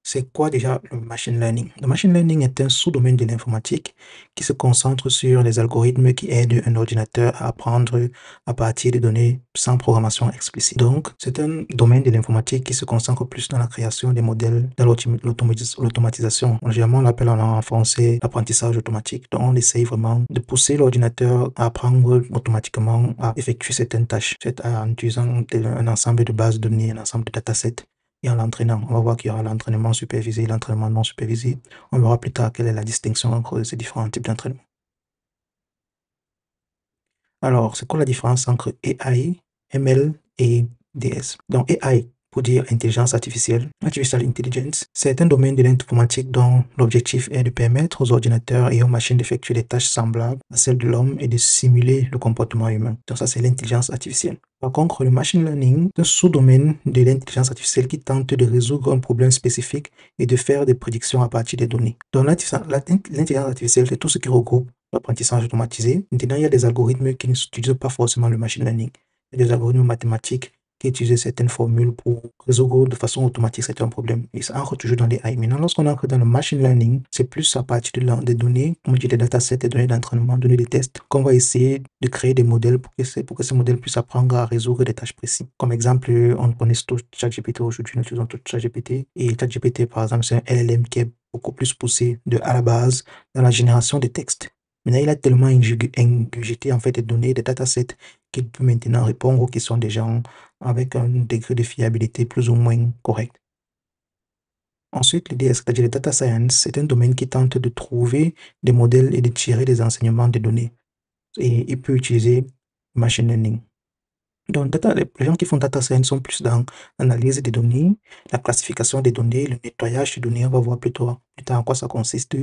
C'est quoi déjà le machine learning? Le machine learning est un sous-domaine de l'informatique qui se concentre sur les algorithmes qui aident un ordinateur à apprendre à partir de données sans programmation explicite. Donc, c'est un domaine de l'informatique qui se concentre plus dans la création des modèles, dans l'automatisation. Généralement, on l'appelle en français l'apprentissage automatique. Donc, on essaye vraiment de pousser l'ordinateur à apprendre automatiquement à effectuer certaines tâches en utilisant un ensemble de bases de données, un ensemble de datasets et en l'entraînant. On va voir qu'il y aura l'entraînement supervisé et l'entraînement non supervisé. On verra plus tard quelle est la distinction entre ces différents types d'entraînement. Alors, c'est quoi la différence entre AI, ML et DS? Donc, AI, pour dire intelligence artificielle, Artificial Intelligence, c'est un domaine de l'informatique dont l'objectif est de permettre aux ordinateurs et aux machines d'effectuer des tâches semblables à celles de l'homme et de simuler le comportement humain. Donc, ça, c'est l'intelligence artificielle. Par contre, le machine learning est un sous-domaine de l'intelligence artificielle qui tente de résoudre un problème spécifique et de faire des prédictions à partir des données. Donc, l'intelligence artificielle, c'est tout ce qui regroupe l'apprentissage automatisé. Maintenant, il y a des algorithmes qui n'utilisent pas forcément le machine learning. Il y a des algorithmes mathématiques qui utilisent certaines formules pour résoudre de façon automatique certains problèmes. Et ça entre toujours dans les AI. Maintenant, lorsqu'on entre dans le machine learning, c'est plus à partir des données, comme on dit des datasets, des données d'entraînement, données des tests, qu'on va essayer de créer des modèles pour que ces modèles puissent apprendre à résoudre des tâches précises. Comme exemple, on connaît tous ChatGPT aujourd'hui, nous utilisons tout ChatGPT. Et ChatGPT, par exemple, c'est un LLM qui est beaucoup plus poussé à la base dans la génération de textes. Maintenant, il a tellement ingurgité en fait des données, des datasets, qu'il peut maintenant répondre aux questions des gens avec un degré de fiabilité plus ou moins correct. Ensuite, l'IDS, c'est-à-dire le data science, c'est un domaine qui tente de trouver des modèles et de tirer des enseignements des données. Et il peut utiliser machine learning. Donc, les gens qui font data science sont plus dans l'analyse des données, la classification des données, le nettoyage des données. On va voir plus tard en quoi ça consiste.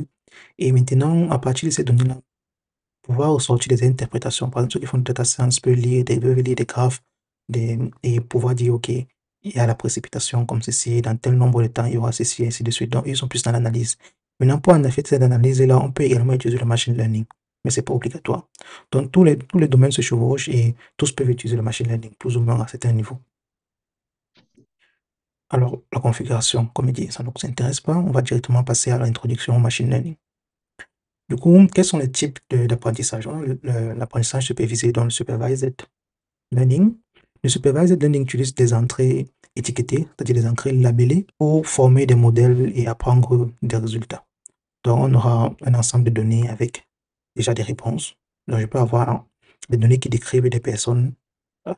Et maintenant, à partir de ces données-là, pouvoir ressortir des interprétations. Par exemple, ceux qui font du data science peuvent lire des graphes et pouvoir dire, OK, il y a la précipitation comme ceci, dans tel nombre de temps, il y aura ceci, et ainsi de suite. Donc, ils sont plus dans l'analyse. Maintenant, pour en effet cette analyse-là, on peut également utiliser le machine learning, mais c'est pas obligatoire. Donc, tous les domaines se chevauchent et tous peuvent utiliser le machine learning, plus ou moins à certains niveaux. Alors, la configuration, comme il dit, ça ne nous intéresse pas. On va directement passer à l'introduction au machine learning. Du coup, quels sont les types d'apprentissage? L'apprentissage supervisé, donc le supervised learning. Le supervised learning utilise des entrées étiquetées, c'est-à-dire des entrées labellées, pour former des modèles et apprendre des résultats. Donc, on aura un ensemble de données avec déjà des réponses. Donc, je peux avoir des données qui décrivent des personnes,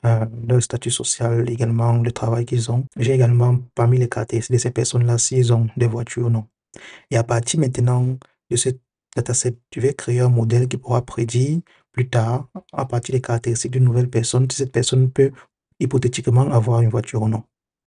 leur statut social, également le travail qu'ils ont. J'ai également parmi les caractéristiques de ces personnes-là s'ils ont des voitures ou non. Et à partir maintenant de ce dataset, tu vas créer un modèle qui pourra prédire plus tard, à partir des caractéristiques d'une nouvelle personne, si cette personne peut hypothétiquement avoir une voiture ou non.